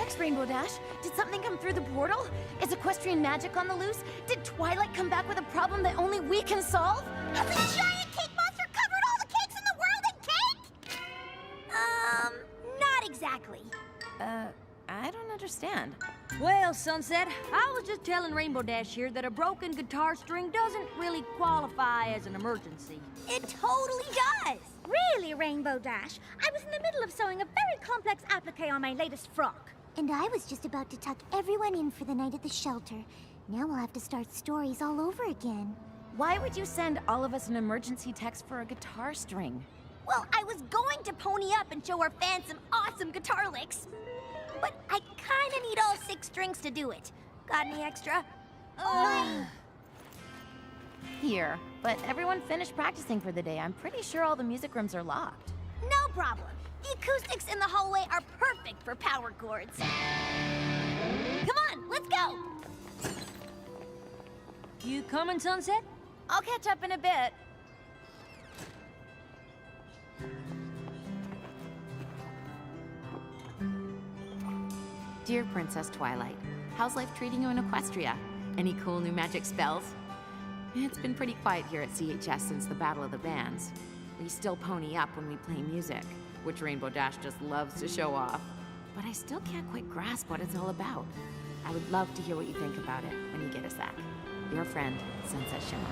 text, Rainbow Dash? Did something come through the portal? Is equestrian magic on the loose? Did Twilight come back with a problem that only we can solve? Has a giant cake monster covered all the cakes in the world in cake? Not exactly. I don't understand. Well, Sunset, I was just telling Rainbow Dash here that a broken guitar string doesn't really qualify as an emergency. It totally does. Really, Rainbow Dash? I was in the middle of sewing a very complex applique on my latest frock. And I was just about to tuck everyone in for the night at the shelter. Now we'll have to start stories all over again. Why would you send all of us an emergency text for a guitar string? Well, I was going to pony up and show our fans some awesome guitar licks. But I kinda need all 6 strings to do it. Got any extra? Here, but everyone finished practicing for the day. I'm pretty sure all the music rooms are locked. No problem. The acoustics in the hallway are perfect for power chords. Come on, let's go! You coming, Sunset? I'll catch up in a bit. Dear Princess Twilight, how's life treating you in Equestria? Any cool new magic spells? It's been pretty quiet here at CHS since the Battle of the Bands. We still pony up when we play music, which Rainbow Dash just loves to show off. But I still can't quite grasp what it's all about. I would love to hear what you think about it when you get a sec. Your friend, Sunset Shimmer.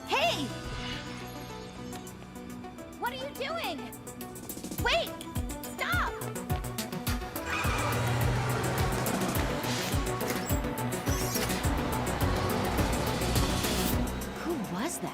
Hey! What are you doing? Wait! Stop! Who was that?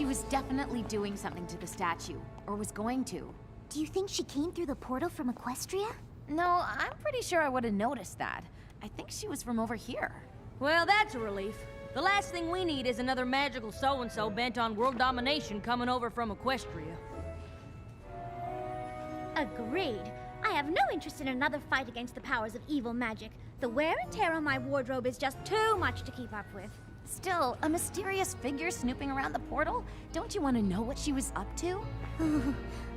She was definitely doing something to the statue, or was going to. Do you think she came through the portal from Equestria? No, I'm pretty sure I would have noticed that. I think she was from over here. Well, that's a relief. The last thing we need is another magical so-and-so bent on world domination coming over from Equestria. Agreed. I have no interest in another fight against the powers of evil magic. The wear and tear on my wardrobe is just too much to keep up with. Still, a mysterious figure snooping around the portal? Don't you want to know what she was up to? Ooh,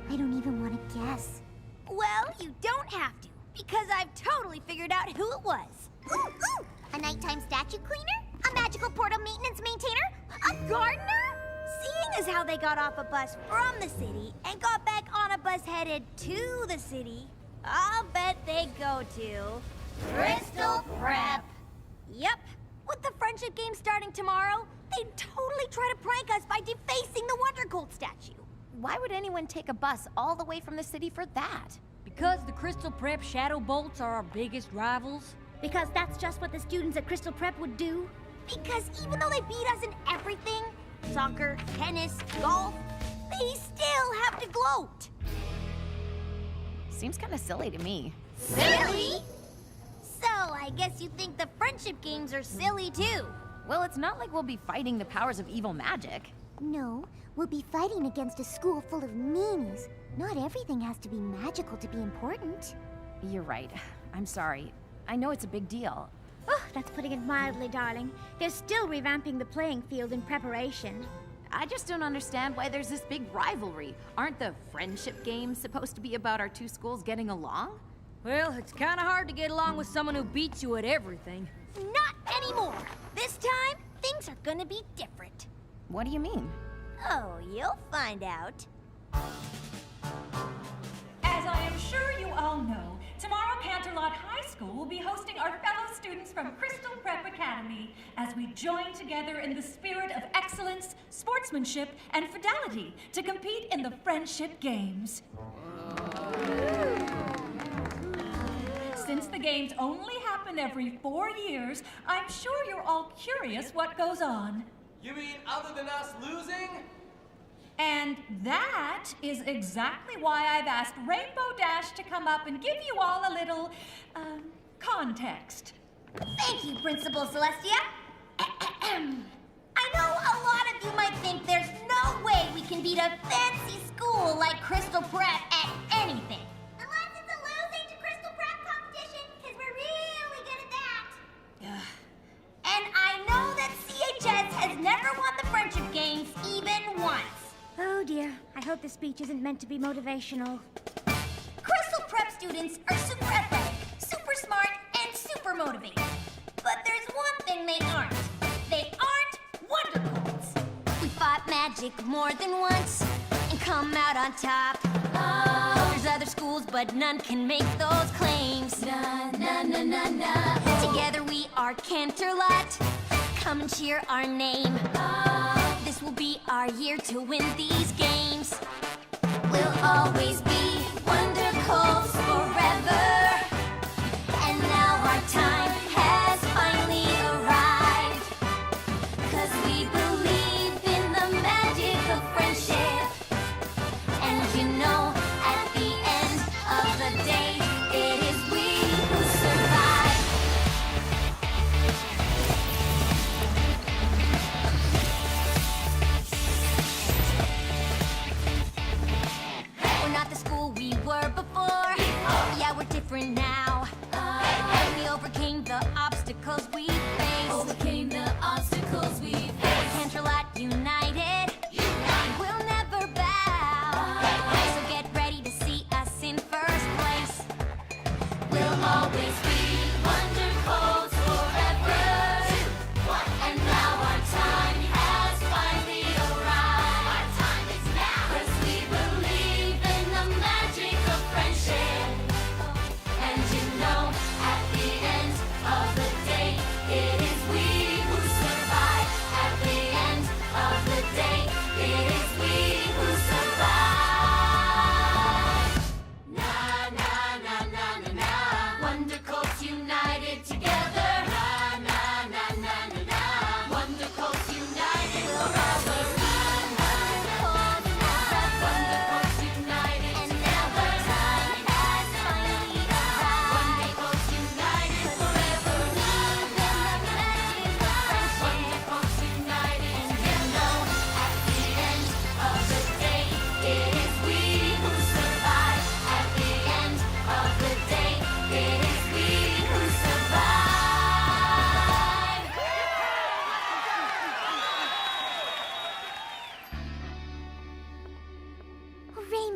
I don't even want to guess. Well, you don't have to, because I've totally figured out who it was. Ooh, ooh! A nighttime statue cleaner? A magical portal maintenance maintainer? A gardener? Seeing as how they got off a bus from the city and got back on a bus headed to the city, I'll bet they go to Crystal Prep. Yep. With the friendship game starting tomorrow, they'd totally try to prank us by defacing the Wonder Cold statue. Why would anyone take a bus all the way from the city for that? Because the Crystal Prep Shadow Bolts are our biggest rivals? Because that's just what the students at Crystal Prep would do. Because even though they beat us in everything, soccer, tennis, golf, they still have to gloat. Seems kind of silly to me. Silly? So I guess you think the friendship games are silly too. Well, it's not like we'll be fighting the powers of evil magic. No, we'll be fighting against a school full of meanies. Not everything has to be magical to be important. You're right. I'm sorry. I know it's a big deal. Oh, that's putting it mildly, darling. They're still revamping the playing field in preparation. I just don't understand why there's this big rivalry. Aren't the friendship games supposed to be about our two schools getting along? Well, it's kind of hard to get along with someone who beats you at everything. Not anymore. This time, things are gonna be different. What do you mean? Oh, you'll find out. As I am sure you all know, tomorrow Canterlot High School will be hosting our fellow students from Crystal Prep Academy as we join together in the spirit of excellence, sportsmanship, and fidelity to compete in the Friendship Games. Since the games only happen every 4 years, I'm sure you're all curious what goes on. You mean other than us losing? And that is exactly why I've asked Rainbow Dash to come up and give you all a little, context. Thank you, Principal Celestia. I know a lot of you might think there's no way we can beat a fancy school like Crystal Prep at anything. Unless it's a losing to Crystal Prep competition, because we're really good at that. And I know that CHS has never won the Friendship Games even once. Oh dear, I hope the speech isn't meant to be motivational. Crystal Prep students are super athletic, super smart, and super motivated. But there's one thing they aren't. They aren't Wonder Colds. We fought magic more than once and come out on top. Oh, there's other schools, but none can make those claims. Na, na, na, na, na. Together we are Canterlot. Come and cheer our name. Oh, this will be our year to win these games. We'll always be Wonder Colds forever. And now our time has finally arrived. 'Cause we believe in the magic of friendship. And you know, at the end of the day, it is we who survive. We're not the school we were before. Yeah, we're different now. We overcame the obstacles we faced. Overcame the obstacles we faced. Canterlot united. We'll never bow. So get ready to see us in first place. We'll always be Wonder Colds forever. And now our time has finally arrived. Our time is now. 'Cause we believe in the magic of friendship. And you know, at the end of the day, it is we who survive. At the end of the day, it is we who survive. Na na na na na na. Wonder Colds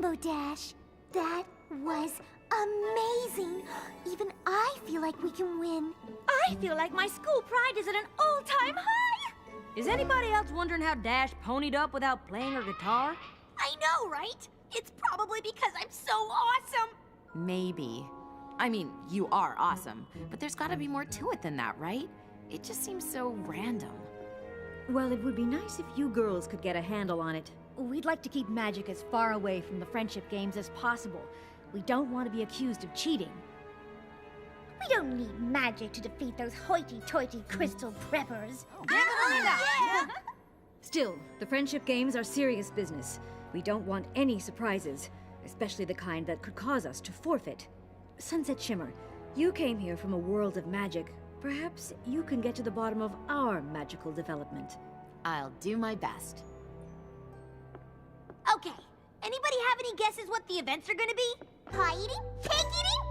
Rainbow Dash. That was amazing. Even I feel like we can win. I feel like my school pride is at an all-time high! Is anybody else wondering how Dash ponied up without playing her guitar? I know, right? It's probably because I'm so awesome. Maybe. I mean, you are awesome, but there's gotta be more to it than that, right? It just seems so random. Well, it would be nice if you girls could get a handle on it. We'd like to keep magic as far away from the friendship games as possible. We don't want to be accused of cheating. We don't need magic to defeat those hoity-toity crystal preppers. Still, the friendship games are serious business. We don't want any surprises, especially the kind that could cause us to forfeit. Sunset Shimmer, you came here from a world of magic. Perhaps you can get to the bottom of our magical development. I'll do my best. Okay, anybody have any guesses what the events are gonna be? Pie eating? Cake eating?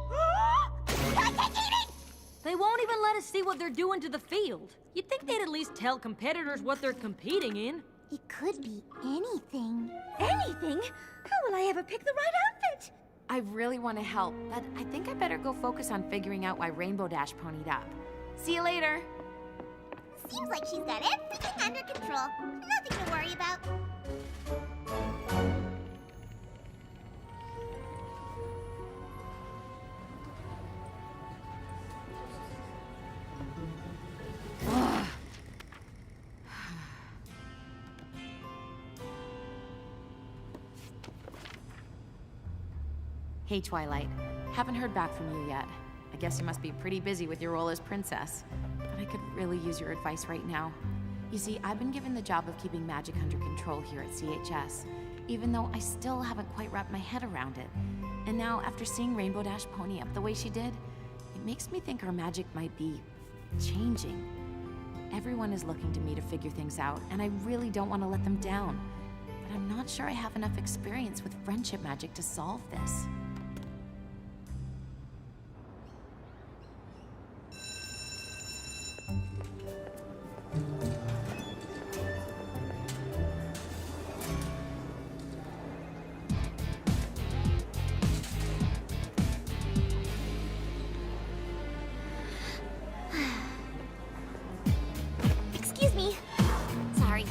Cake eating? They won't even let us see what they're doing to the field. You'd think they'd at least tell competitors what they're competing in. It could be anything. Anything? How will I ever pick the right outfit? I really want to help, but I think I better go focus on figuring out why Rainbow Dash ponied up. See you later. Seems like she's got everything under control. Nothing to worry about. Hey, Twilight. Haven't heard back from you yet. I guess you must be pretty busy with your role as princess. But I could really use your advice right now. You see, I've been given the job of keeping magic under control here at CHS, even though I still haven't quite wrapped my head around it. And now, after seeing Rainbow Dash pony up the way she did, it makes me think our magic might be changing. Everyone is looking to me to figure things out, and I really don't want to let them down. But I'm not sure I have enough experience with friendship magic to solve this. Excuse me. Sorry.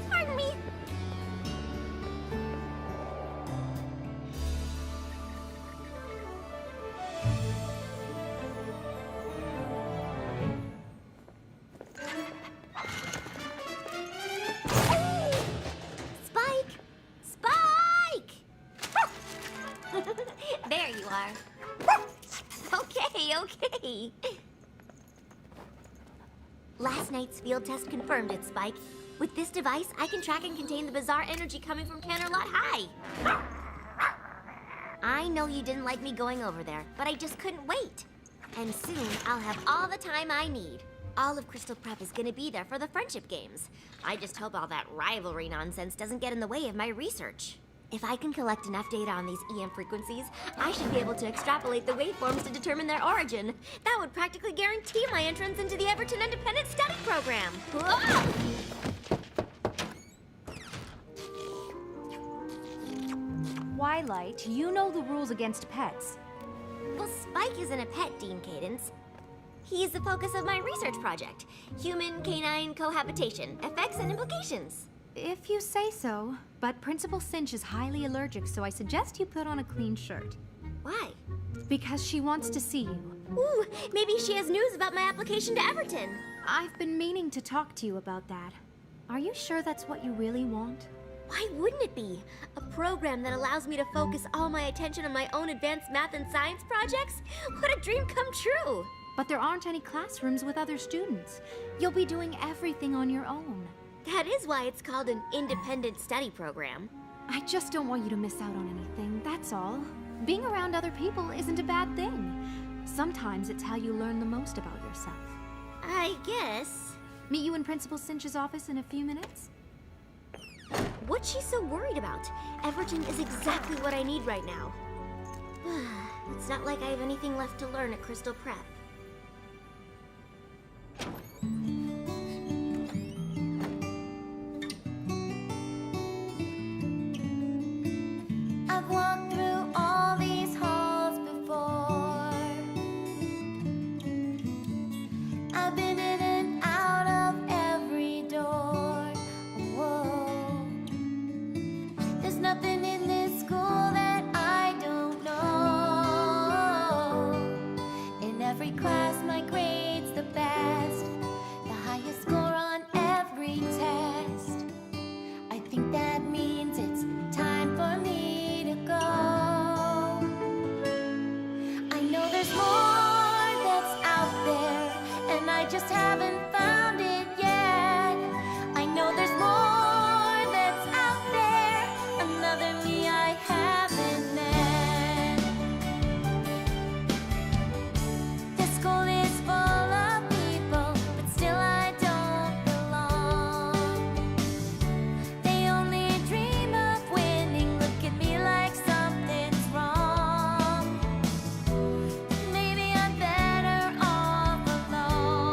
Pardon me. Spike! Spike! There you are. Okay. Last night's field test confirmed it, Spike. With this device, I can track and contain the bizarre energy coming from Canterlot High. I know you didn't like me going over there, but I just couldn't wait. And soon, I'll have all the time I need. All of Crystal Prep is gonna be there for the friendship games. I just hope all that rivalry nonsense doesn't get in the way of my research. If I can collect enough data on these EM frequencies, I should be able to extrapolate the waveforms to determine their origin. That would practically guarantee my entrance into the Everton Independent Study Program. Whoa! Twilight, you know the rules against pets. Well, Spike isn't a pet, Dean Cadence. He's the focus of my research project. Human-canine cohabitation, effects and implications. If you say so, but Principal Cinch is highly allergic, so I suggest you put on a clean shirt. Why? Because she wants to see you. Ooh, maybe she has news about my application to Everton. I've been meaning to talk to you about that. Are you sure that's what you really want? Why wouldn't it be? A program that allows me to focus all my attention on my own advanced math and science projects? What a dream come true! But there aren't any classrooms with other students. You'll be doing everything on your own. That is why it's called an independent study program. I just don't want you to miss out on anything, that's all. Being around other people isn't a bad thing. Sometimes it's how you learn the most about yourself. I guess. Meet you in Principal Cinch's office in a few minutes? What's she so worried about? Everton is exactly what I need right now. It's not like I have anything left to learn at Crystal Prep. I've walked through all these halls before. I've been in and out of every door. Whoa. There's nothing in this school that I don't know. In every class, my grade's the best, the highest score on every test. I think that means it's time for me to go. I know there's more that's out there, and I just haven't found it yet. I know there's more that's out there, another me I haven't met. This school is full of people, but still I don't belong. They only dream of winning, look at me like something's wrong. Maybe I'm better off alone.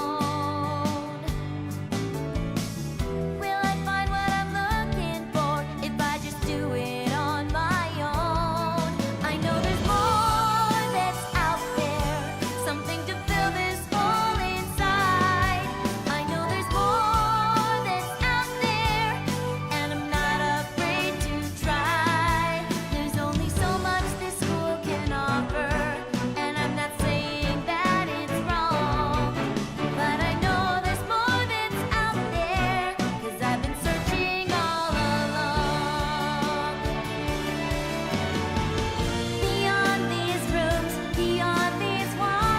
Will I find what I'm looking for if I just do it on my own? I know there's more that's out there, something to fill this hole inside. I know there's more that's out there, and I'm not afraid to try. There's only so much this school can offer, and I'm not saying that it's wrong. But I know there's more that's out there, 'cause I've been searching all along. Beyond these rooms, beyond these walls,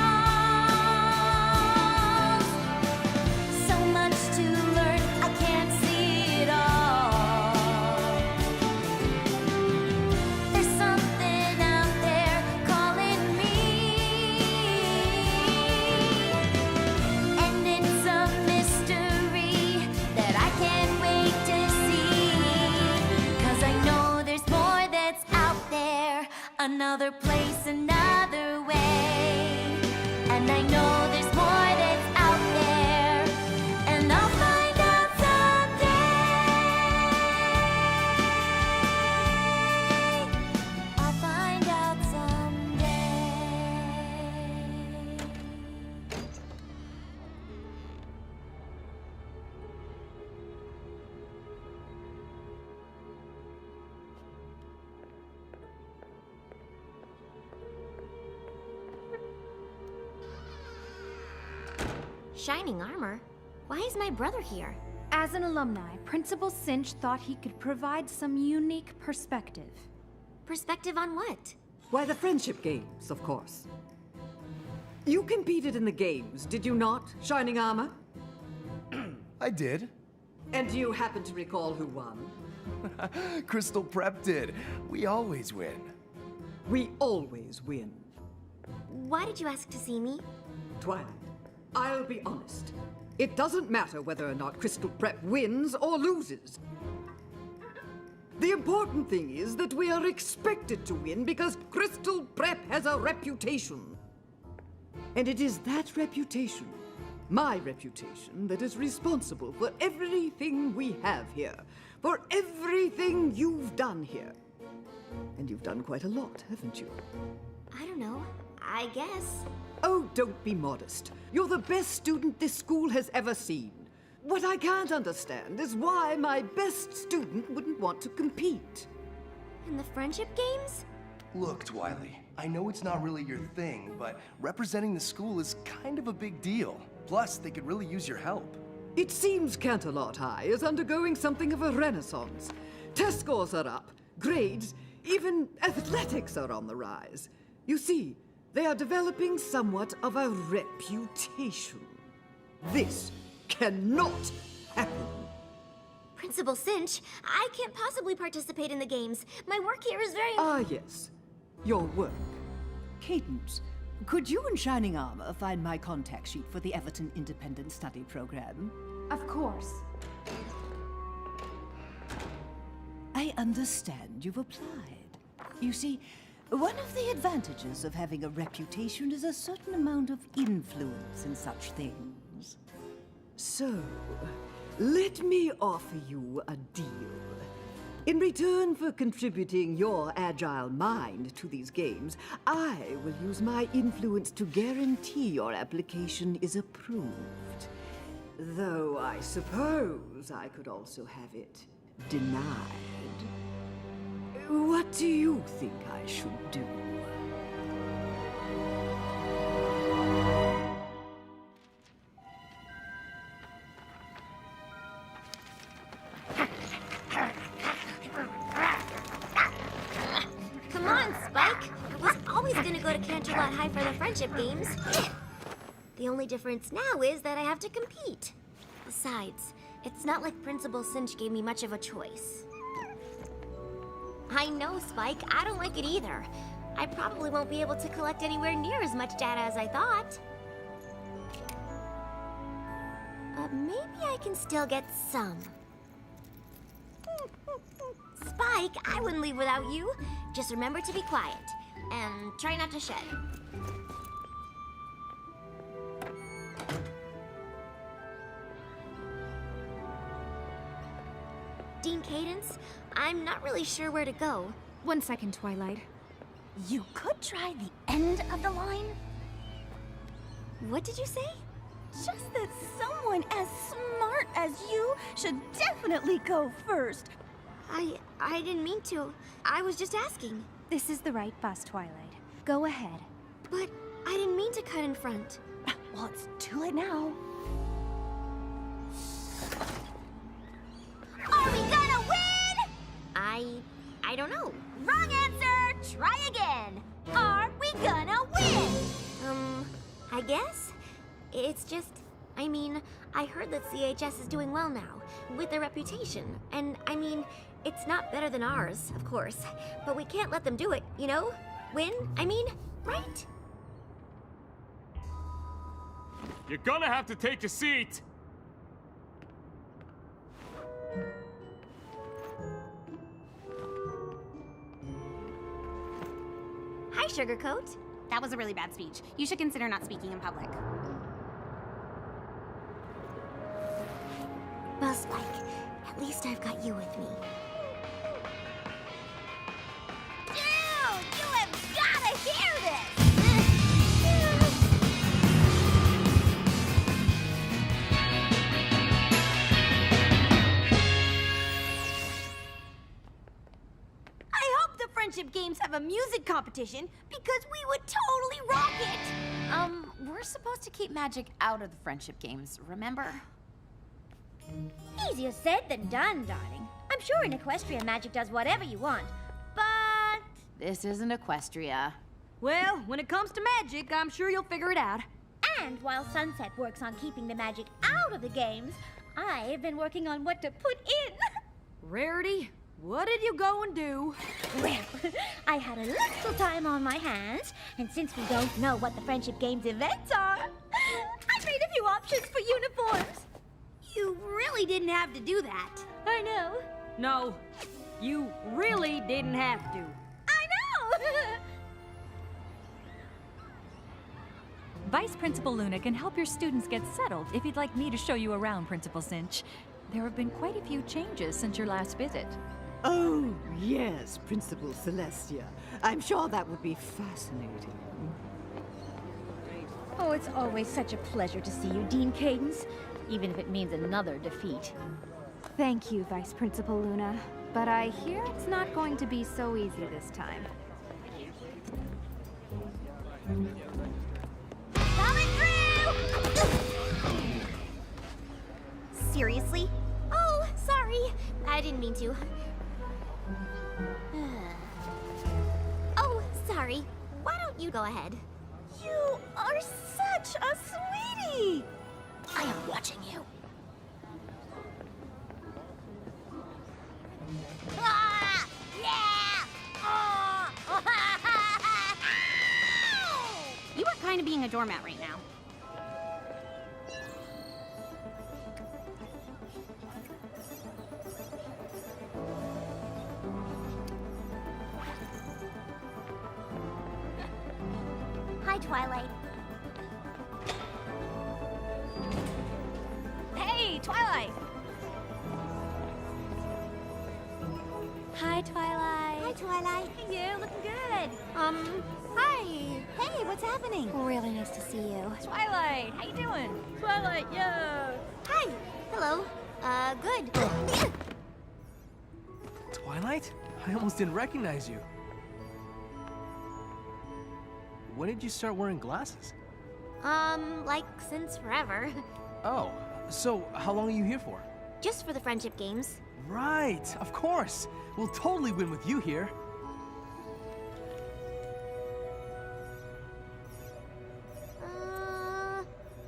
so much to learn, I can't see it all. There's something out there calling me, and it's a mystery that I can't wait to see. 'Cause I know there's more that's out there, another place, another way. And I know there's more that's out there, and I'll find out someday. I'll find out someday. Shining armor? Why is my brother here? As an alumni, Principal Cinch thought he could provide some unique perspective. Perspective on what? Why, the friendship games, of course. You competed in the games, did you not, Shining Armor? I did. And do you happen to recall who won? Crystal Prep did. We always win. We always win. Why did you ask to see me? Twilight, I'll be honest. It doesn't matter whether or not Crystal Prep wins or loses. The important thing is that we are expected to win because Crystal Prep has a reputation. And it is that reputation, my reputation, that is responsible for everything we have here, for everything you've done here. And you've done quite a lot, haven't you? I don't know. I guess. Oh, don't be modest. You're the best student this school has ever seen. What I can't understand is why my best student wouldn't want to compete. In the friendship games? Look, Twiley, I know it's not really your thing, but representing the school is kind of a big deal. Plus, they could really use your help. It seems Canterlot High is undergoing something of a renaissance. Test scores are up, grades, even athletics are on the rise. You see, they are developing somewhat of a reputation. This cannot happen. Principal Cinch, I can't possibly participate in the games. My work here is very... Ah, yes. Your work. Cadence, could you and Shining Armor find my contact sheet for the Everton Independent Study Program? Of course. I understand you've applied. You see, one of the advantages of having a reputation is a certain amount of influence in such things. So, let me offer you a deal. In return for contributing your agile mind to these games, I will use my influence to guarantee your application is approved. Though I suppose I could also have it denied. What do you think I should do? Come on, Spike. I was always gonna go to Canterlot High for the friendship games. The only difference now is that I have to compete. Besides, it's not like Principal Cinch gave me much of a choice. I know, Spike. I don't like it either. I probably won't be able to collect anywhere near as much data as I thought. But maybe I can still get some. Spike, I wouldn't leave without you. Just remember to be quiet. And try not to shed. Dean Cadence, I'm not really sure where to go. 1 second, Twilight. You could try the end of the line. What did you say? Just that someone as smart as you should definitely go first. I didn't mean to. I was just asking. This is the right bus, Twilight. Go ahead. But I didn't mean to cut in front. Well, it's too late now. Are we gonna win? I don't know. Wrong answer! Try again! Are we gonna win? I guess. It's just, I mean, I heard that CHS is doing well now, with their reputation. And, I mean, it's not better than ours, of course. But we can't let them do it, you know? Win, I mean, right? You're gonna have to take a seat! Hi, Sugarcoat. That was a really bad speech. You should consider not speaking in public. Well, Spike, at least I've got you with me. Dude, you have gotta hear this! I hope the friendship games have a music competition because we would totally rock it! We're supposed to keep magic out of the friendship games, remember? Easier said than done, darling. I'm sure in Equestria magic does whatever you want, but... This isn't Equestria. Well, when it comes to magic, I'm sure you'll figure it out. And while Sunset works on keeping the magic out of the games, I've been working on what to put in. Rarity, what did you go and do? Well, I had a little time on my hands, and since we don't know what the Friendship Games events are, I made a few options for uniforms. You really didn't have to do that. I know. No, you really didn't have to. I know! Vice Principal Luna can help your students get settled if you'd like me to show you around, Principal Cinch. There have been quite a few changes since your last visit. Oh, yes, Principal Celestia. I'm sure that would be fascinating. Oh, it's always such a pleasure to see you, Dean Cadence, even if it means another defeat. Thank you, Vice Principal Luna. But I hear it's not going to be so easy this time. Coming through! Seriously? Oh, sorry. I didn't mean to. Oh, sorry. Why don't you go ahead? You are such a sweetie! I am watching you. Ah! Yeah! Ah! You are kind of being a doormat right now. Hi, Twilight. Hey, Twilight! Hi, Twilight. Hi, Twilight. Hey, you. Looking good. Hi. Hey, what's happening? Really nice to see you. Twilight, how you doing? Twilight, yo. Hi. Hello. Good. Twilight? I almost didn't recognize you. When did you start wearing glasses? Like since forever. Oh, so how long are you here for? Just for the friendship games. Right, of course. We'll totally win with you here.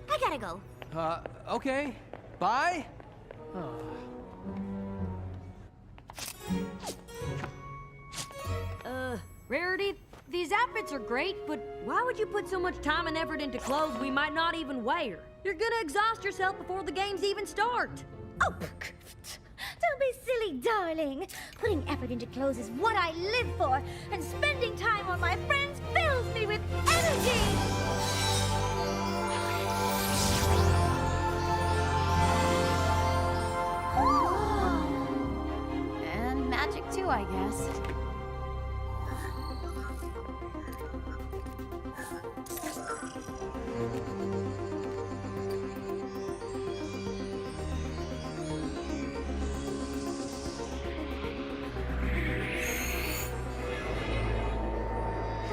I gotta go. Okay. Bye. Rarity, these outfits are great, but why would you put so much time and effort into clothes we might not even wear? You're gonna exhaust yourself before the games even start. Oh, don't be silly, darling. Putting effort into clothes is what I live for, and spending time on my friends fills me with energy. And magic too, I guess.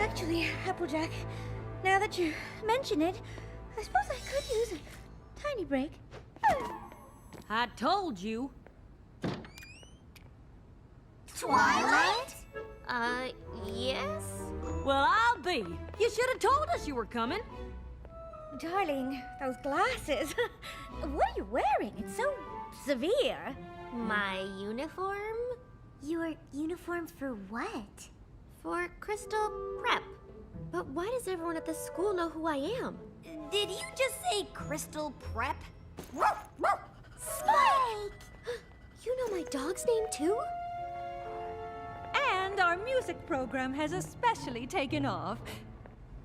Actually, Applejack, now that you mention it, I suppose I could use a tiny break. I told you. Twilight? Yes? Well, I'll be. You should have told us you were coming. Darling, those glasses. What are you wearing? It's so severe. My uniform? Your uniform for what? For Crystal Prep. But why does everyone at the school know who I am? Did you just say Crystal Prep? Spike! You know my dog's name too? And our music program has especially taken off.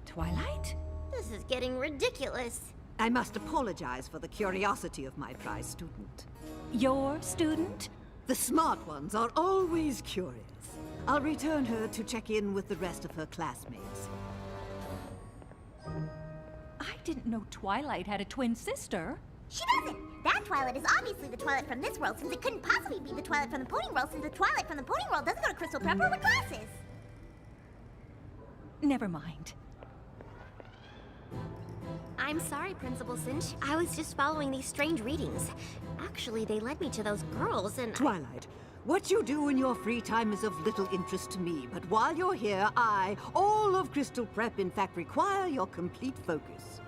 Twilight? This is getting ridiculous. I must apologize for the curiosity of my prize student. Your student? The smart ones are always curious. I'll return her to check in with the rest of her classmates. I didn't know Twilight had a twin sister. She doesn't! That Twilight is obviously the Twilight from this world, since it couldn't possibly be the Twilight from the Pony World, since the Twilight from the Pony World doesn't go to Crystal Prep or with glasses! Never mind. I'm sorry, Principal Cinch. I was just following these strange readings. Actually, they led me to those girls and... Twilight, what you do in your free time is of little interest to me, but while you're here, all of Crystal Prep, in fact, require your complete focus.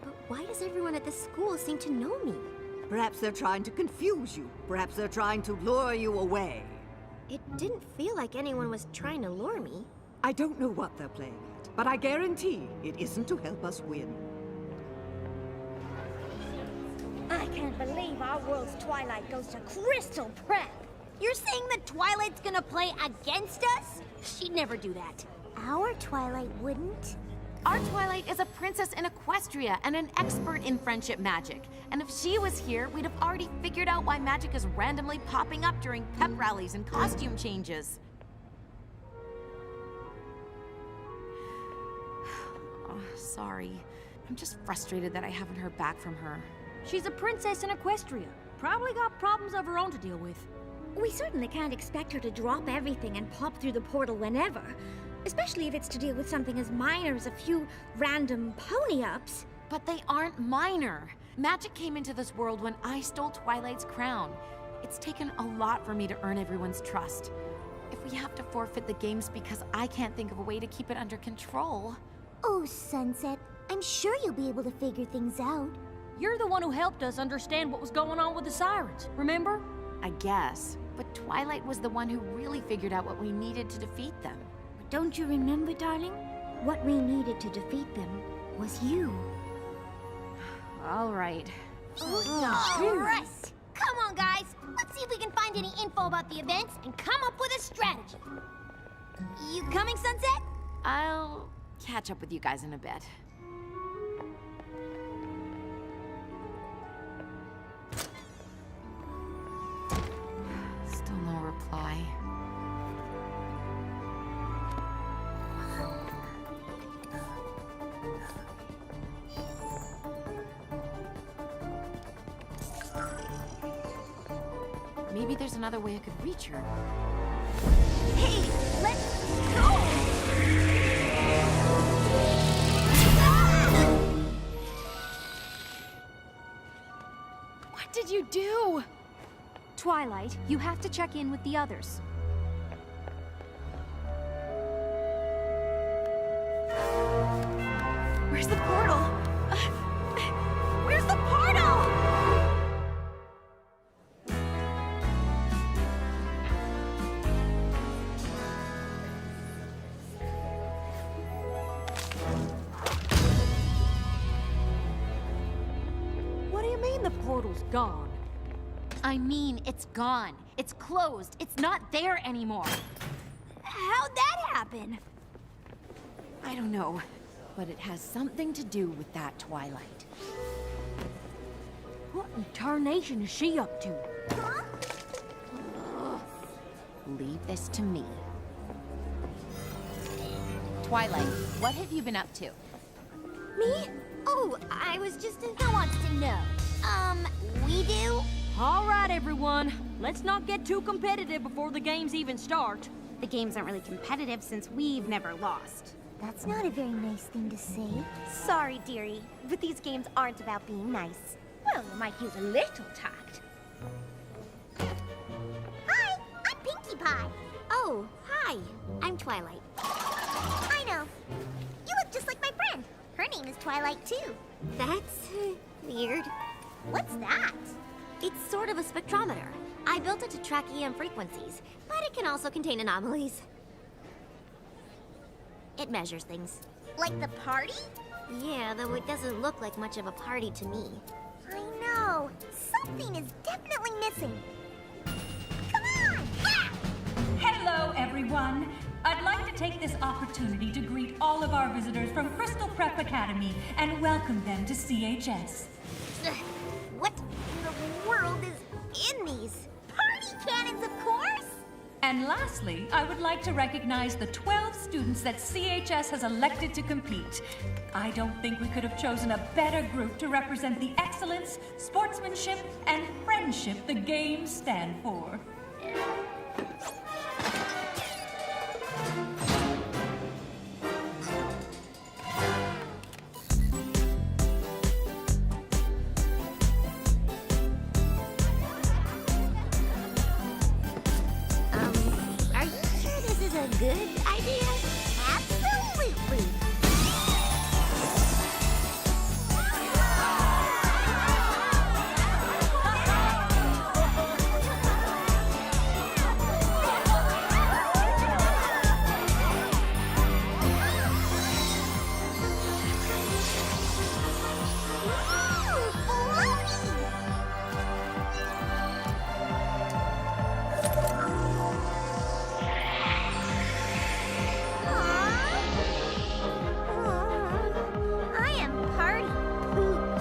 But why does everyone at this school seem to know me? Perhaps they're trying to confuse you. Perhaps they're trying to lure you away. It didn't feel like anyone was trying to lure me. I don't know what they're playing at, but I guarantee it isn't to help us win. I can't believe our world's Twilight goes to Crystal Prep. You're saying that Twilight's gonna play against us? She'd never do that. Our Twilight wouldn't. Our Twilight is a princess in Equestria and an expert in friendship magic. And if she was here, we'd have already figured out why magic is randomly popping up during pep rallies and costume changes. Oh, sorry. I'm just frustrated that I haven't heard back from her. She's a princess in Equestria. Probably got problems of her own to deal with. We certainly can't expect her to drop everything and pop through the portal whenever. Especially if it's to deal with something as minor as a few random pony-ups. But they aren't minor. Magic came into this world when I stole Twilight's crown. It's taken a lot for me to earn everyone's trust. If we have to forfeit the games because I can't think of a way to keep it under control... Oh, Sunset, I'm sure you'll be able to figure things out. You're the one who helped us understand what was going on with the sirens, remember? I guess. But Twilight was the one who really figured out what we needed to defeat them. But don't you remember, darling? What we needed to defeat them was you. All right. All right. Come on, guys. Let's see if we can find any info about the events and come up with a strategy. You coming, Sunset? I'll catch up with you guys in a bit. Bye. Maybe there's another way I could reach her. Hey, let's go! What did you do? Twilight, you have to check in with the others. Where's the portal? Where's the portal? What do you mean the portal's gone? I mean, it's gone. It's closed. It's not there anymore. How'd that happen? I don't know, but it has something to do with that Twilight. What in tarnation is she up to? Leave this to me. Twilight, what have you been up to? Me? Oh, I was just... Who wants to know? We do? All right, everyone. Let's not get too competitive before the games even start. The games aren't really competitive since we've never lost. That's not a very nice thing to say. Sorry, dearie, but these games aren't about being nice. Well, you might use a little tact. Hi, I'm Pinkie Pie. Oh, hi. I'm Twilight. I know. You look just like my friend. Her name is Twilight, too. That's weird. What's that? It's sort of a spectrometer. I built it to track EM frequencies, but it can also contain anomalies. It measures things. Like the party? Yeah, though it doesn't look like much of a party to me. I know. Something is definitely missing. Come on! Ah! Hello, everyone. I'd like to take this opportunity to greet all of our visitors from Crystal Prep Academy and welcome them to CHS. What in the world is in these? Party cannons, of course! And lastly, I would like to recognize the 12 students that CHS has elected to compete. I don't think we could have chosen a better group to represent the excellence, sportsmanship, and friendship the games stand for. Are you sure this is a good idea? Absolutely! I am party pooped.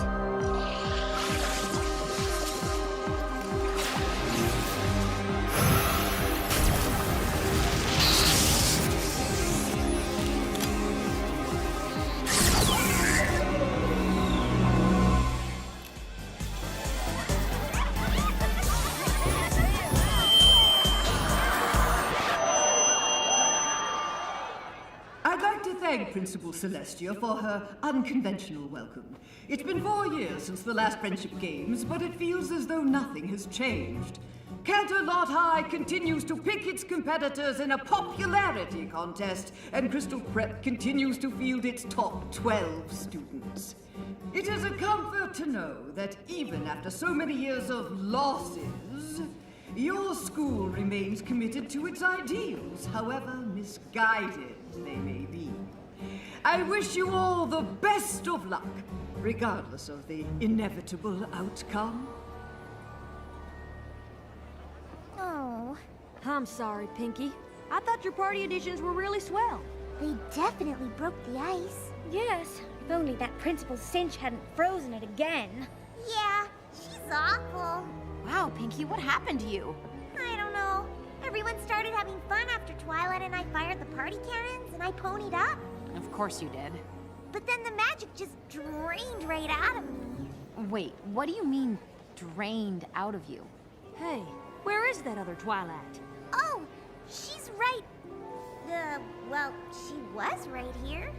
I'd like to thank Principal Celestia for her unconventional welcome. It's been 4 years since the last Friendship Games, but it feels as though nothing has changed. Canterlot High continues to pick its competitors in a popularity contest, and Crystal Prep continues to field its top 12 students. It is a comfort to know that even after so many years of losses, your school remains committed to its ideals, however misguided they may be. I wish you all the best of luck, regardless of the inevitable outcome. Oh, I'm sorry, Pinkie. I thought your party editions were really swell. they definitely broke the ice. Yes, if only that Principal Cinch hadn't frozen it again. Yeah, she's awful. Wow, Pinkie, what happened to you? I don't know. everyone started having fun after Twilight and I fired the party cannons and I ponied up. Of course you did. But then the magic just drained right out of me. Wait, what do you mean, drained out of you? Hey, where is that other Twilight? Oh, she's right. Well, she was right here.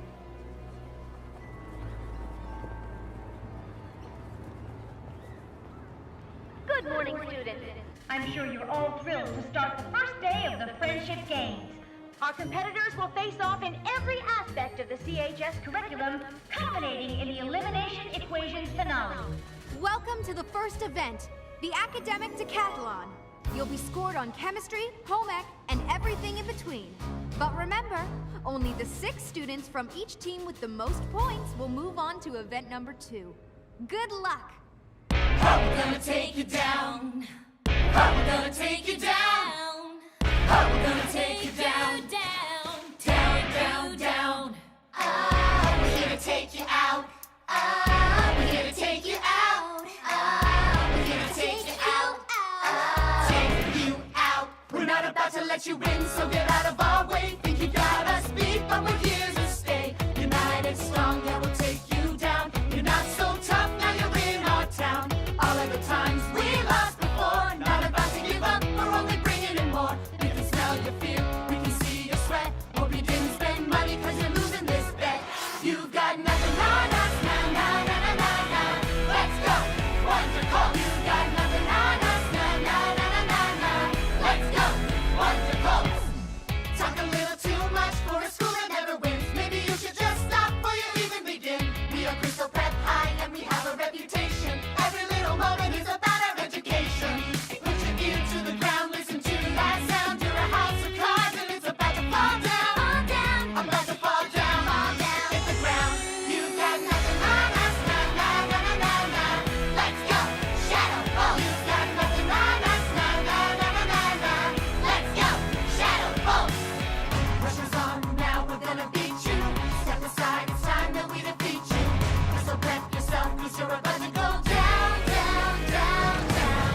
Good morning, students. I'm sure you're all thrilled to start the first day of the Friendship Games. Our competitors will face off in every aspect of the CHS curriculum, culminating in the Elimination Equations finale. Welcome to the first event, the Academic Decathlon. You'll be scored on chemistry, home ec, and everything in between. But remember, only the 6 students from each team with the most points will move on to event number 2. Good luck! How we gonna take you down? How we gonna take you down? How we gonna take you down? Down, down, down. Oh, we're here to take you out. Oh, we're here to take you out. Oh, we're here to take you out. Take you out. We're not about to let you win, so get out of our way. Think you got us beat, but we're here to stay. United, strong, yeah, we'll take you down. You're not so tough, now you're in our town. All of the times we lost before, not about to give up, we're only bringing in more. We can smell your fear, we can see your sweat. Hope you didn't spend money cause you're losing this bet. You've got nothing on us, nah, nah, nah, nah, nah, nah. Let's go, wonderful. You've got nothing on us, nah, nah, nah, nah, nah, nah. Let's go, wonderful. Talk a little too much for a school that never wins. Maybe you should just stop before you even begin. We are Crystal Prep High and we have a reputation. Every little moment is about our education. Put your ear to the ground, listen to that sound. You're a house of cards and it's about to fall down. Fall down. I'm about to fall down. Fall down. Hit the ground. You've got nothing on us. Nah, nah, nah, nah, nah, nah. Let's go. Shadow Bolt. You've got nothing on us. Nah, nah, nah, nah, nah, nah. Let's go. Shadow Bolt. Pressure's on now. We're gonna beat you. Step aside. It's time that we defeat you. So prep yourself, cause you're about to go down, down, down, down.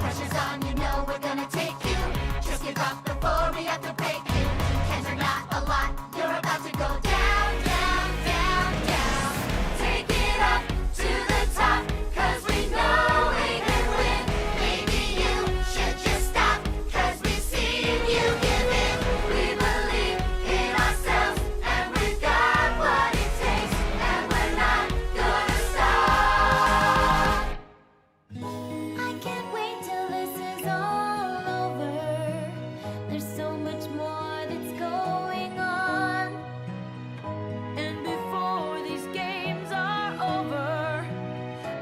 Pressure's on, you know we're gonna take you. Just give up before we have to break you. Cans are not a lot, you're about to go down, down, down, down. Take it up to the top, cause we know we can win. Maybe you should just stop, cause we've seen you give in. We believe in ourselves, and we've got what it takes, and we're not gonna stop. I can't wait till this is all over. There's so much more that's going on. And before these games are over,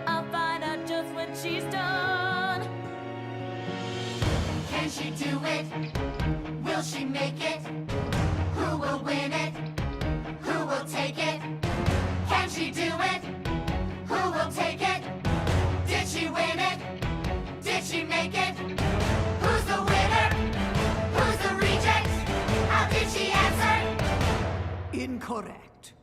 I'll find out just what she's done. Can she do it? Will she make it? Who will win it? Who will take it? Can she do it? Who will take it? Did she win it? Did she make it? Who's the winner? Who's the reject? How did she answer? Incorrect.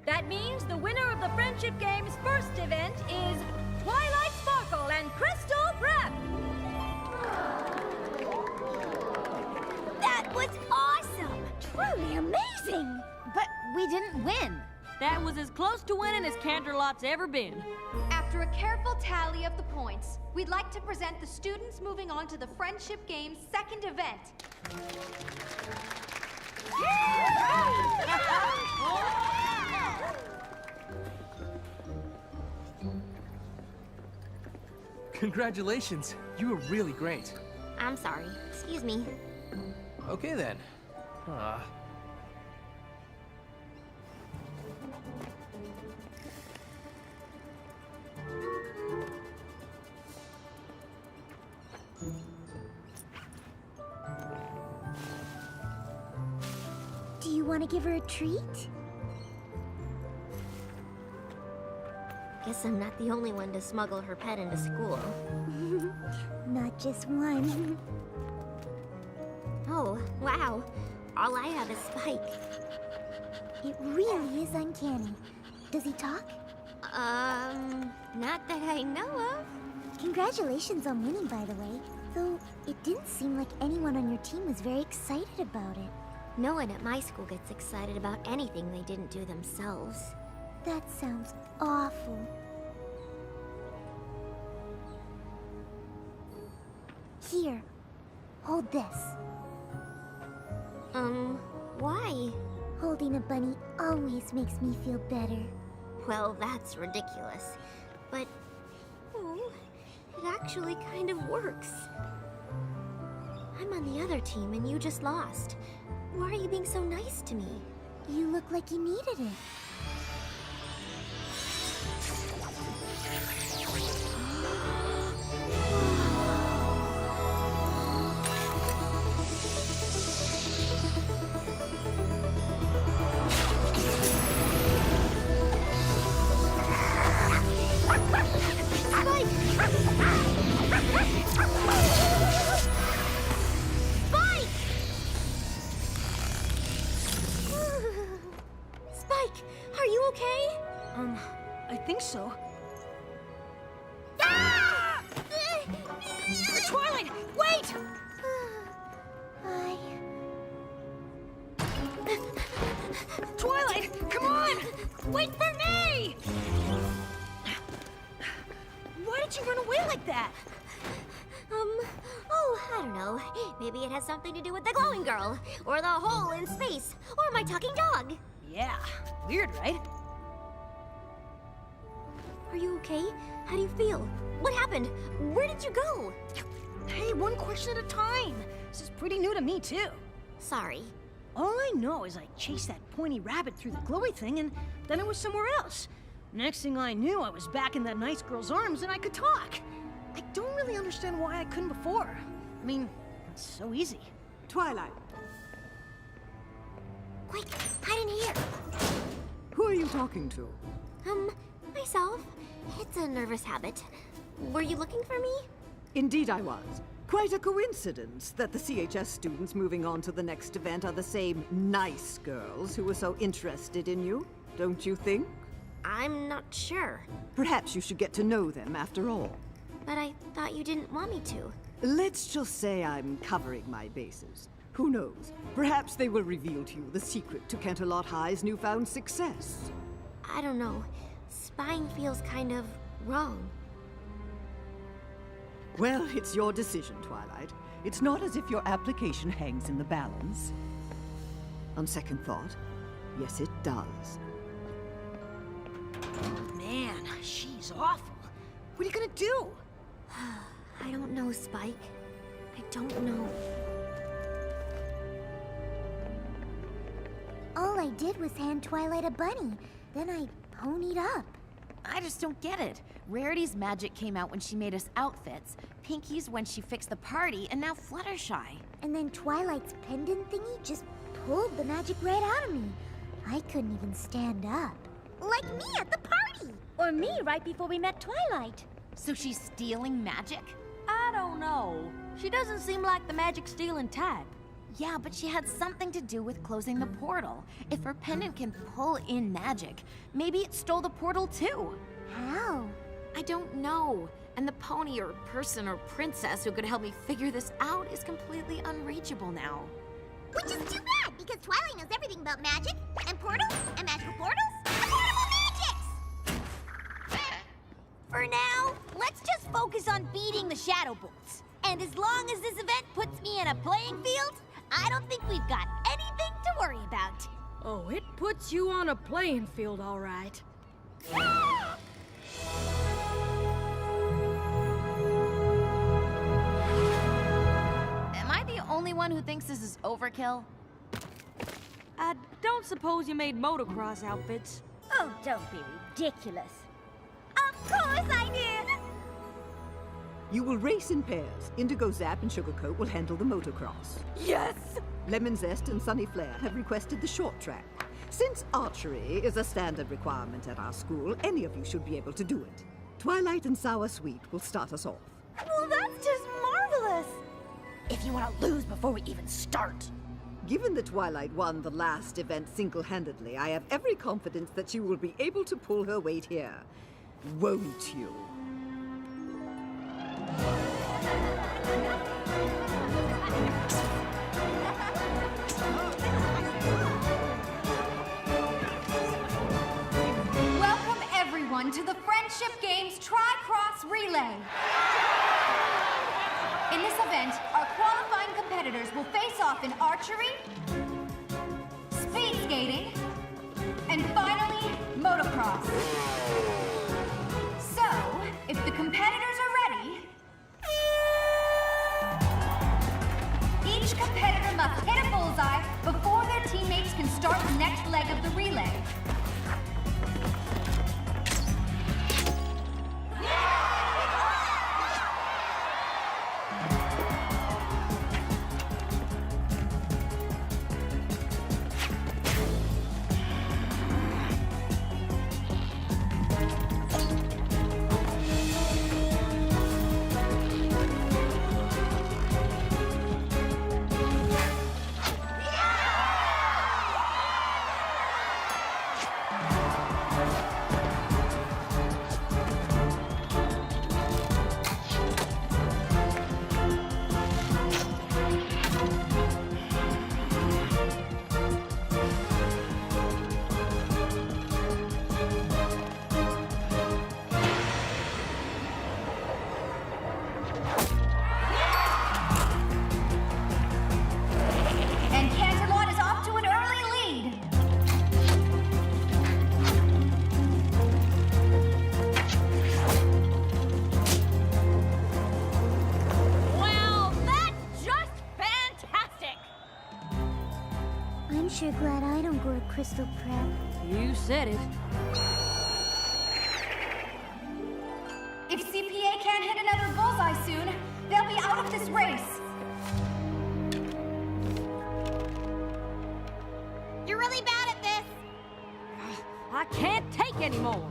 That means the winner of the Friendship Games' first event is Twilight Sparkle and Crystal Prep! That was awesome! Truly amazing! But we didn't win. That was as close to winning as Canterlot's ever been. After a careful tally of the points, we'd like to present the students moving on to the Friendship Games' second event. Congratulations. You were really great. I'm sorry. Excuse me. Okay then. Do you want to give her a treat? Guess I'm not the only one to smuggle her pet into school. Not just one. Oh, wow. All I have is Spike. It really is uncanny. Does he talk? Not that I know of. Congratulations on winning, by the way. Though, it didn't seem like anyone on your team was very excited about it. No one at my school gets excited about anything they didn't do themselves. That sounds awful. Here, hold this. Why? Holding a bunny always makes me feel better. Well, that's ridiculous. But, oh, it actually kind of works. I'm on the other team and you just lost. Why are you being so nice to me? You look like you needed it. I think so. Ah! Twilight, wait! Twilight, come on! Wait for me! Why did you run away like that? Oh, I don't know. Maybe it has something to do with the glowing girl, or the hole in space, or my talking dog. Yeah, weird, right? Are you okay? How do you feel? What happened? Where did you go? Hey, one question at a time. This is pretty new to me, too. Sorry. All I know is I chased that pointy rabbit through the glowy thing, and then I was somewhere else. Next thing I knew, I was back in that nice girl's arms, and I could talk. I don't really understand why I couldn't before. I mean, it's so easy. Twilight. Wait, hide in here. Who are you talking to? Myself. It's a nervous habit. Were you looking for me? Indeed I was. Quite a coincidence that the CHS students moving on to the next event are the same nice girls who were so interested in you, don't you think? I'm not sure. Perhaps you should get to know them after all. But I thought you didn't want me to. Let's just say I'm covering my bases. Who knows? Perhaps they will reveal to you the secret to Canterlot High's newfound success. I don't know. Spying feels kind of wrong. Well, it's your decision, Twilight. It's not as if your application hangs in the balance. On second thought, yes, it does. Man, she's awful. What are you gonna do? I don't know, Spike. I don't know. All I did was hand Twilight a bunny. Then I ponied up. I just don't get it. Rarity's magic came out when she made us outfits, Pinky's when she fixed the party, and now Fluttershy. And then Twilight's pendant thingy just pulled the magic right out of me. I couldn't even stand up. Like me at the party! Or me right before we met Twilight. So she's stealing magic? I don't know. She doesn't seem like the magic-stealing type. Yeah, but she had something to do with closing the portal. If her pendant can pull in magic, maybe it stole the portal too. How? I don't know. And the pony or person or princess who could help me figure this out is completely unreachable now. Which is too bad, because Twilight knows everything about magic, and portals, and magical portals, and portable magics! For now, let's just focus on beating the Shadow Bolts. And as long as this event puts me in a playing field, I don't think we've got anything to worry about. Oh, it puts you on a playing field, all right. Am I the only one who thinks this is overkill? I don't suppose you made motocross outfits. Oh, don't be ridiculous. Of course I did! You will race in pairs. Indigo Zap and Sugarcoat will handle the motocross. Yes! Lemon Zest and Sunny Flare have requested the short track. Since archery is a standard requirement at our school, any of you should be able to do it. Twilight and Sour Sweet will start us off. Well, that's just marvelous! If you want to lose before we even start. Given that Twilight won the last event single-handedly, I have every confidence that she will be able to pull her weight here. Won't you? Welcome to the Friendship Games Tri-Cross Relay. In this event, our qualifying competitors will face off in archery, speed skating, and finally, motocross. So, if the competitors are ready, each competitor must hit a bullseye before their teammates can start the next leg of the relay. And Canterlot is off to an early lead. Wow, that's just fantastic! I'm sure glad I don't go to Crystal Prep. You said it. If CPA can't hit another bullseye soon, they'll be out of this race. You're really bad at this! I can't take anymore.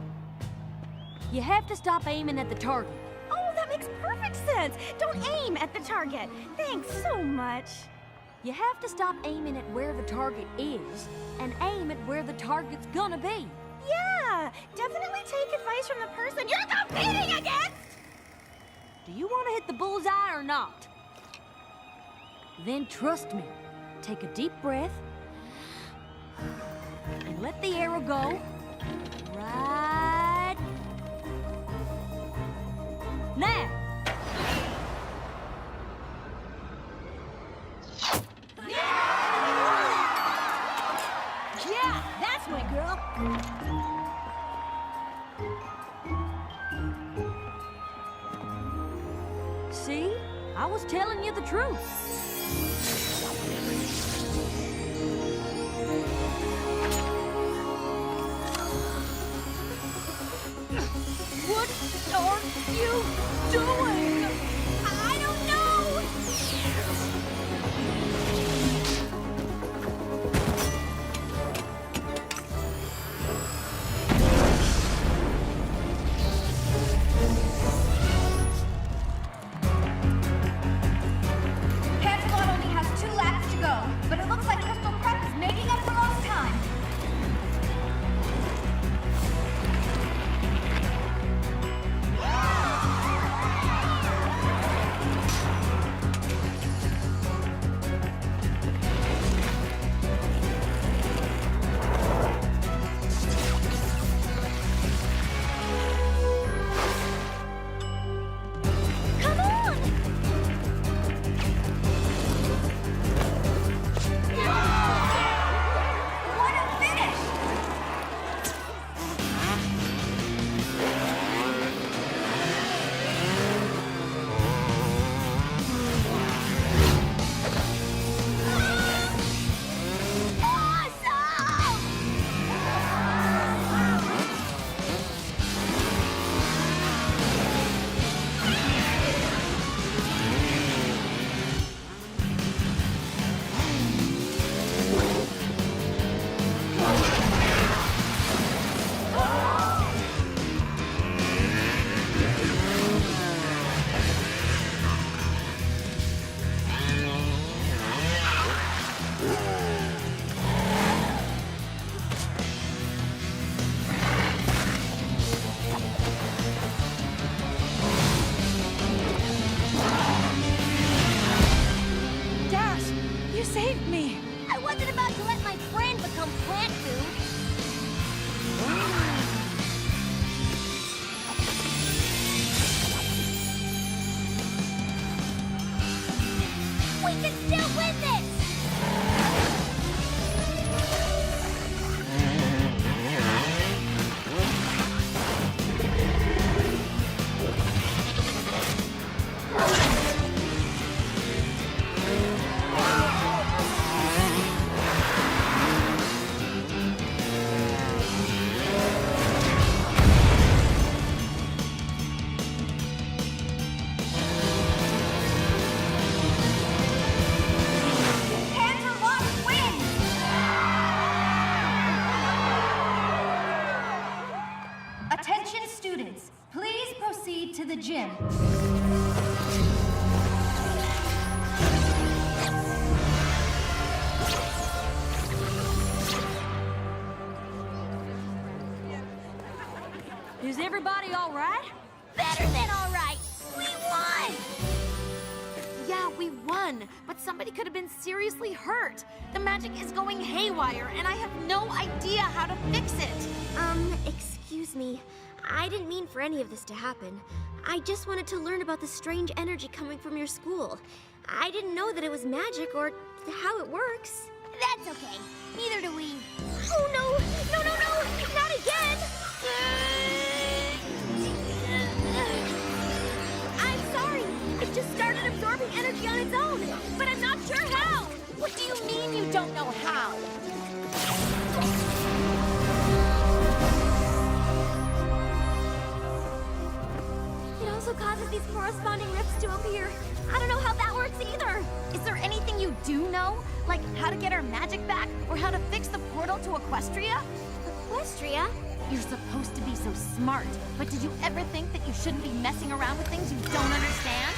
You have to stop aiming at the target. Oh, that makes perfect sense! Don't aim at the target! Thanks so much! You have to stop aiming at where the target is and aim at where the target's gonna be. Yeah! Definitely take advice from the person you're competing against! Do you want to hit the bullseye or not? Then trust me. Take a deep breath and let the arrow go right now. Yeah, that's my girl! See? I was telling you the truth. What are you doing? I don't know! Canterlot only has 2 laps to go, but it looks like Crystal Prep is making up for lost time. We can still win this! Attention students, please proceed to the gym. Is everybody all right? Better than all right! We won! Yeah, we won, but somebody could have been seriously hurt. The magic is going haywire, and I have no idea how to fix it. Excuse me. I didn't mean for any of this to happen. I just wanted to learn about the strange energy coming from your school. I didn't know that it was magic or how it works. That's okay. Neither do we. Oh no! No, no, no! Not again! I'm sorry. It just started absorbing energy on its own, but I'm not sure how. What do you mean you don't know how? It also causes these corresponding rifts to appear. I don't know how that works either. Is there anything you do know? Like how to get our magic back? Or how to fix the portal to Equestria? Equestria? You're supposed to be so smart, but did you ever think that you shouldn't be messing around with things you don't understand?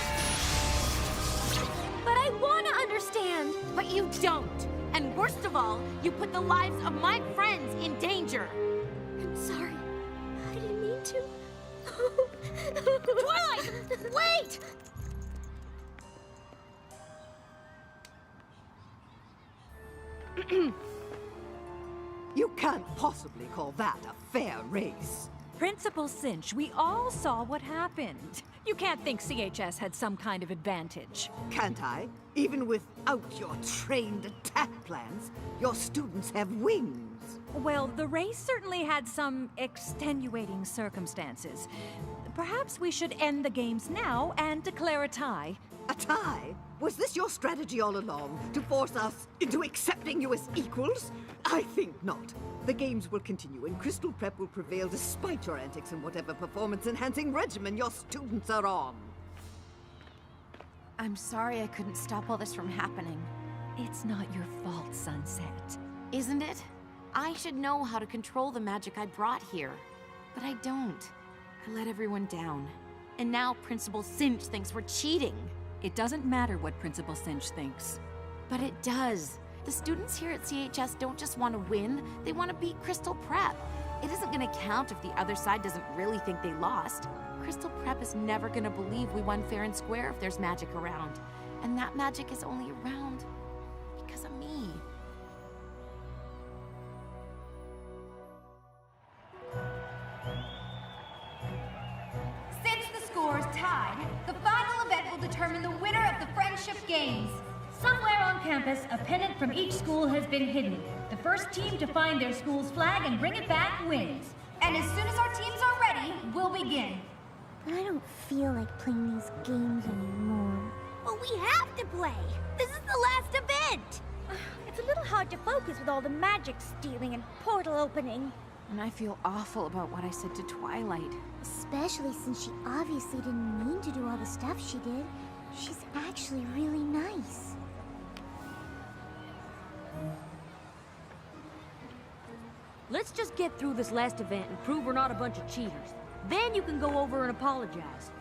But I want to understand. But you don't. And worst of all, you put the lives of my friends in danger. I'm sorry. I didn't mean to. Twilight! Wait! You can't possibly call that a fair race. Principal Cinch, we all saw what happened. You can't think CHS had some kind of advantage. Can't I? Even without your trained attack plans, your students have wings. Well, the race certainly had some extenuating circumstances. Perhaps we should end the games now and declare a tie. A tie? Was this your strategy all along, to force us into accepting you as equals? I think not. The games will continue, and Crystal Prep will prevail despite your antics and whatever performance-enhancing regimen your students are on. I'm sorry I couldn't stop all this from happening. It's not your fault, Sunset. Isn't it? I should know how to control the magic I brought here. But I don't. I let everyone down. And now Principal Cinch thinks we're cheating. It doesn't matter what Principal Cinch thinks. But it does. The students here at CHS don't just want to win, they want to beat Crystal Prep. It isn't going to count if the other side doesn't really think they lost. Crystal Prep is never going to believe we won fair and square if there's magic around. And that magic is only around because of me. Since the score is tied, the final event will determine the winner of the Friendship Games. Somewhere on campus, a pennant from each school has been hidden. The first team to find their school's flag and bring it back wins. And as soon as our teams are ready, we'll begin. But I don't feel like playing these games anymore. Well, we have to play. This is the last event. It's a little hard to focus with all the magic stealing and portal opening. And I feel awful about what I said to Twilight. Especially since she obviously didn't mean to do all the stuff she did. She's actually really nice. Let's just get through this last event and prove we're not a bunch of cheaters. Then you can go over and apologize.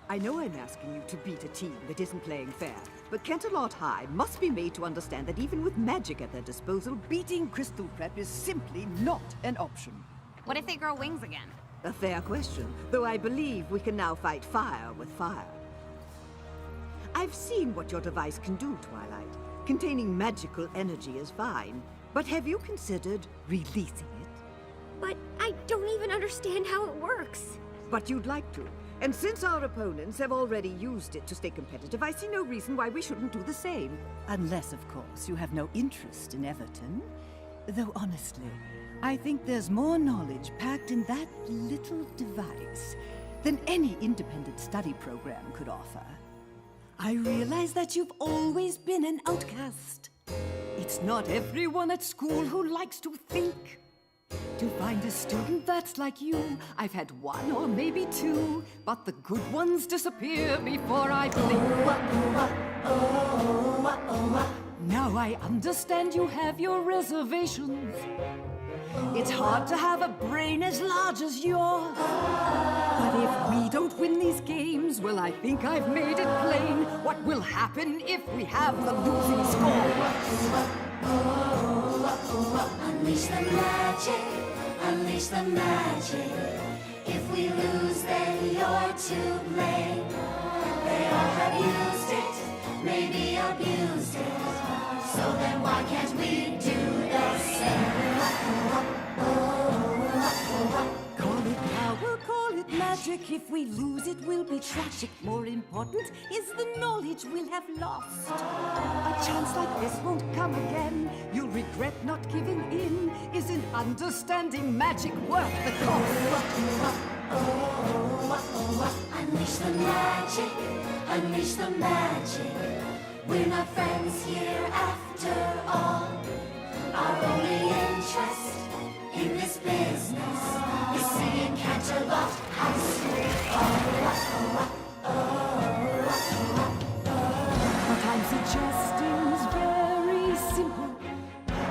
I know I'm asking you to beat a team that isn't playing fair, but Canterlot High must be made to understand that even with magic at their disposal, beating Crystal Prep is simply not an option. What if they grow wings again? A fair question, though I believe we can now fight fire with fire. I've seen what your device can do, Twilight. Containing magical energy is fine, but have you considered releasing it? But I don't even understand how it works. But you'd like to. And since our opponents have already used it to stay competitive, I see no reason why we shouldn't do the same. Unless, of course, you have no interest in Everton. Though honestly, I think there's more knowledge packed in that little device than any independent study program could offer. I realize that you've always been an outcast. It's not everyone at school who likes to think. To find a student that's like you, I've had one or maybe two, but the good ones disappear before I blink. Now I understand you have your reservations. It's hard to have a brain as large as yours. But if we don't win these games, well, I think I've made it plain what will happen if we have the losing score. Unleash the magic, unleash the magic. If we lose, then you're to blame. They all have used it, maybe abused it. So then why can't we do the same? Call it power, call it magic. If we lose, it will be tragic. More important is the knowledge we'll have lost. A chance like this won't come again. You'll regret not giving in. Isn't understanding magic worth the cost? Unleash the magic, unleash the magic. We're not friends here after all. Our only interest in this business is seeing Canterlot High School What I'm suggesting is very simple.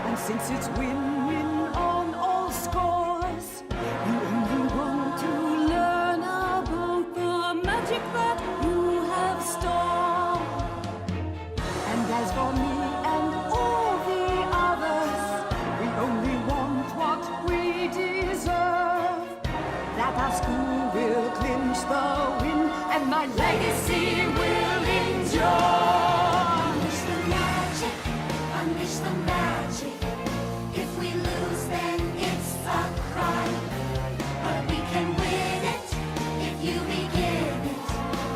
And since it's win-win on all scores, you only want to learn about the magic that you have stored. And as for me and all the others, we only want what we deserve. That our school will clinch the win, and my legacy will endure. Unleash the magic, unleash the magic. If we lose, then it's a crime. But we can win it if you begin it.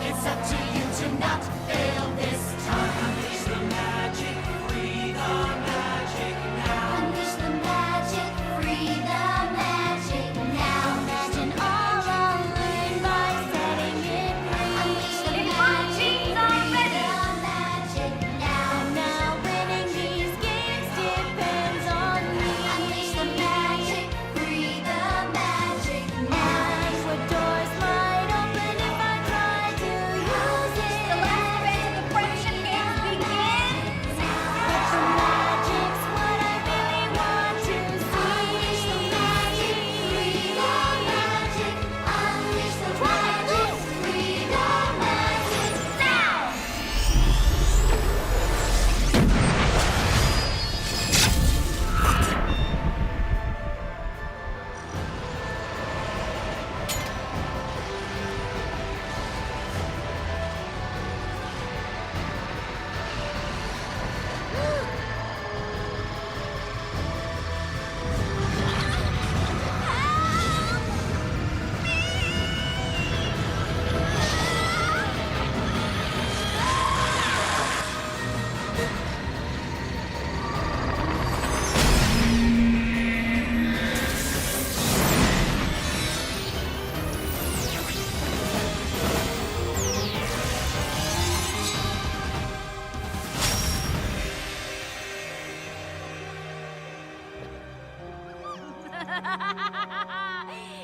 It's up to you to not fail this time. Unleash the magic, free the magic now. Unleash the magic, free the magic now. Imagine all unlearned by setting it free. Unleash the magic, free the magic now. Now winning these games depends on me. Unleash the magic, free the magic now. What doors might open if I try to use it? The last phase of the friendship games begins. But the magic's what I really want to see. Unleash the magic, free the magic. Unleash the magic, free the magic now.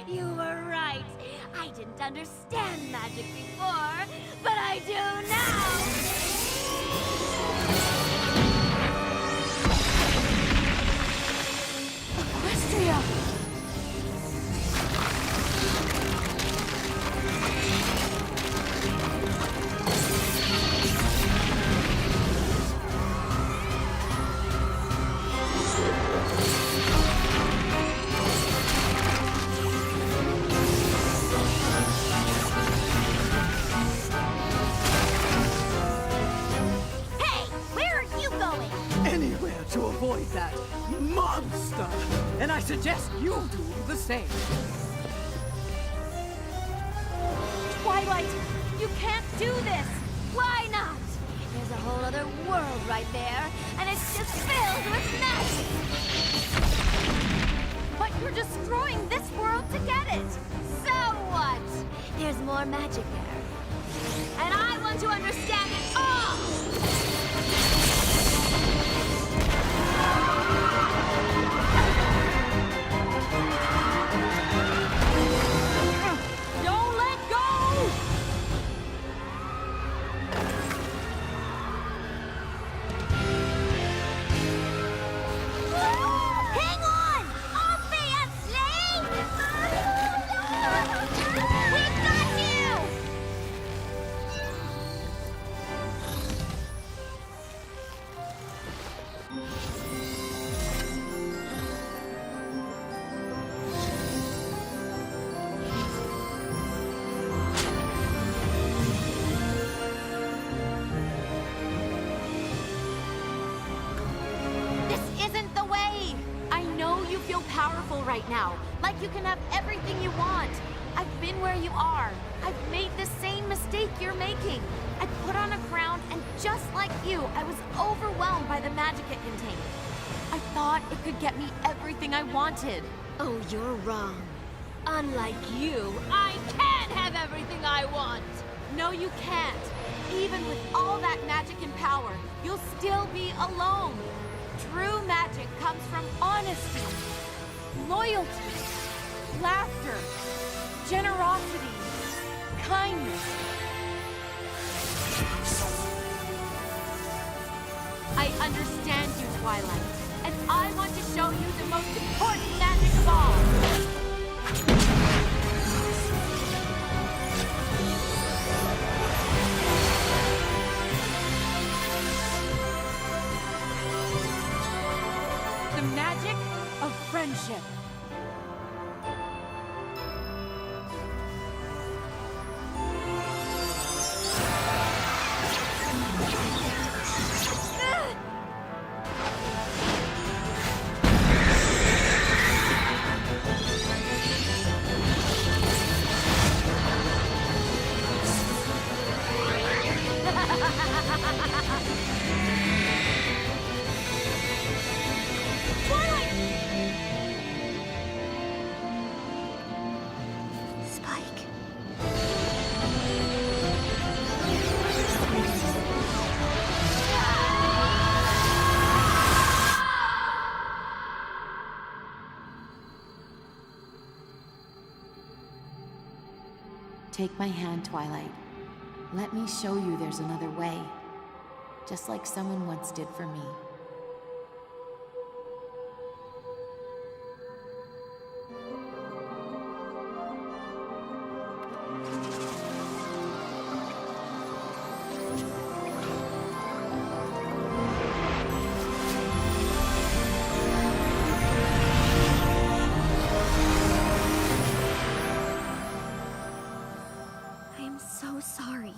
You were right. I didn't understand magic before, but I do now. Equestria! Hey, where are you going? Anywhere to avoid that monster. And I suggest you do the same. Why Twilight! You can't do this! Why not? There's a whole other world right there, and it's just filled with magic! But you're destroying this world to get it! So what? There's more magic there. And I want to understand it all! Don't let go! Hang on! I'll be a slave! We've got you! This isn't the way! I know you feel powerful right now, like you can have everything you want. I've been where you are. I've made the same mistake you're making. I put on a crown, and just like you, I was overwhelmed by the magic it contained. I thought it could get me everything I wanted. Oh, you're wrong. Unlike you, I can have everything I want! No, you can't. Even with all that magic and power, you'll still be alone. True magic comes from honesty, loyalty, laughter, generosity, kindness. I understand you, Twilight, and I want to show you the most important magic of all. The magic of friendship. Take my hand, Twilight. Let me show you there's another way. Just like someone once did for me. So sorry.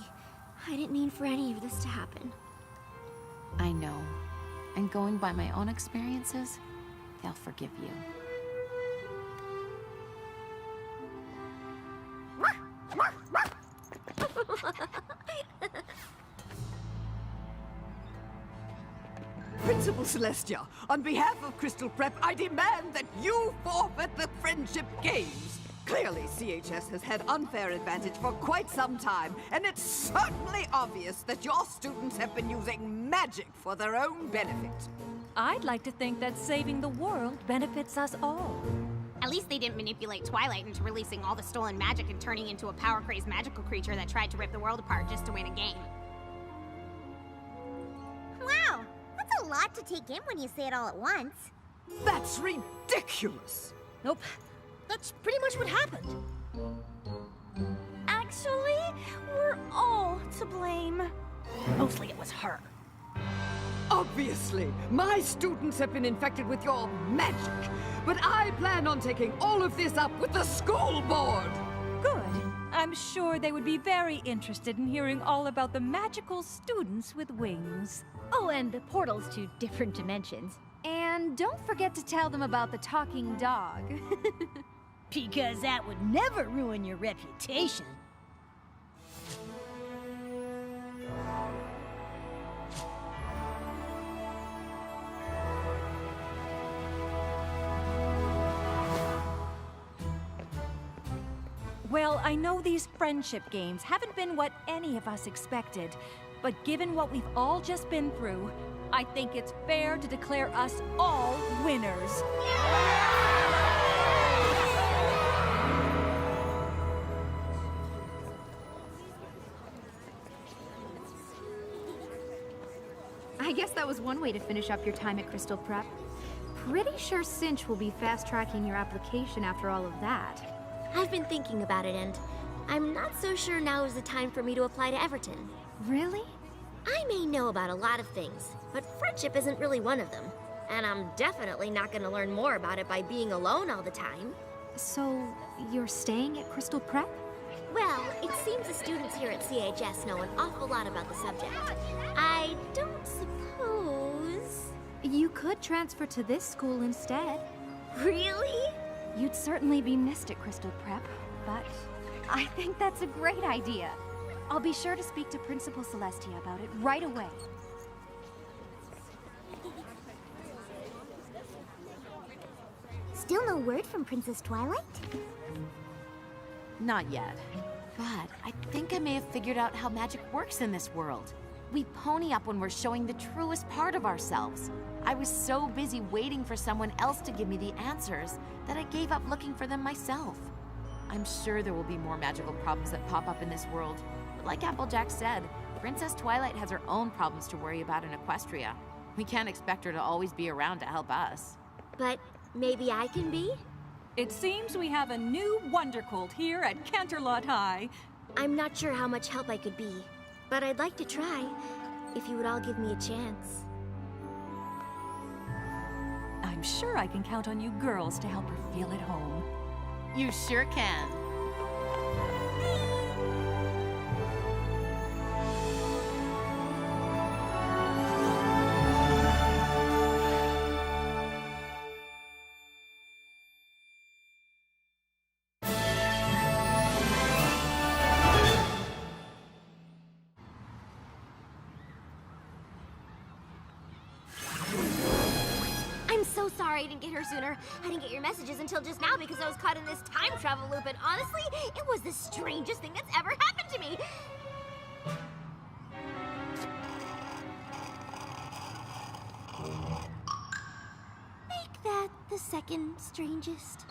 I didn't mean for any of this to happen. I know. And going by my own experiences, they'll forgive you. Principal Celestia, on behalf of Crystal Prep, I demand that you forfeit the Friendship Games. Clearly, CHS has had unfair advantage for quite some time, and it's certainly obvious that your students have been using magic for their own benefit. I'd like to think that saving the world benefits us all. At least they didn't manipulate Twilight into releasing all the stolen magic and turning into a power-crazed magical creature that tried to rip the world apart just to win a game. Wow, that's a lot to take in when you say it all at once. That's ridiculous! Nope. That's pretty much what happened. Actually, we're all to blame. Mostly it was her. Obviously, my students have been infected with your magic, but I plan on taking all of this up with the school board. Good. I'm sure they would be very interested in hearing all about the magical students with wings. Oh, and the portals to different dimensions. And don't forget to tell them about the talking dog. Because that would never ruin your reputation. Well, I know these friendship games haven't been what any of us expected, but given what we've all just been through, I think it's fair to declare us all winners. I guess that was one way to finish up your time at Crystal Prep. Pretty sure Cinch will be fast-tracking your application after all of that. I've been thinking about it, and I'm not so sure now is the time for me to apply to Everton. Really? I may know about a lot of things, but friendship isn't really one of them. And I'm definitely not going to learn more about it by being alone all the time. So, you're staying at Crystal Prep? Well, it seems the students here at CHS know an awful lot about the subject. I don't suppose... You could transfer to this school instead. Really? You'd certainly be missed at Crystal Prep, but I think that's a great idea. I'll be sure to speak to Principal Celestia about it right away. Still no word from Princess Twilight? Not yet. But I think I may have figured out how magic works in this world. We pony up when we're showing the truest part of ourselves. I was so busy waiting for someone else to give me the answers that I gave up looking for them myself. I'm sure there will be more magical problems that pop up in this world. But like Applejack said, Princess Twilight has her own problems to worry about in Equestria. We can't expect her to always be around to help us. But maybe I can be? It seems we have a new Wondercolt here at Canterlot High. I'm not sure how much help I could be, but I'd like to try, if you would all give me a chance. I'm sure I can count on you girls to help her feel at home. You sure can. So sorry I didn't get her sooner. I didn't get your messages until just now because I was caught in this time travel loop, and honestly, it was the strangest thing that's ever happened to me. Make that the second strangest.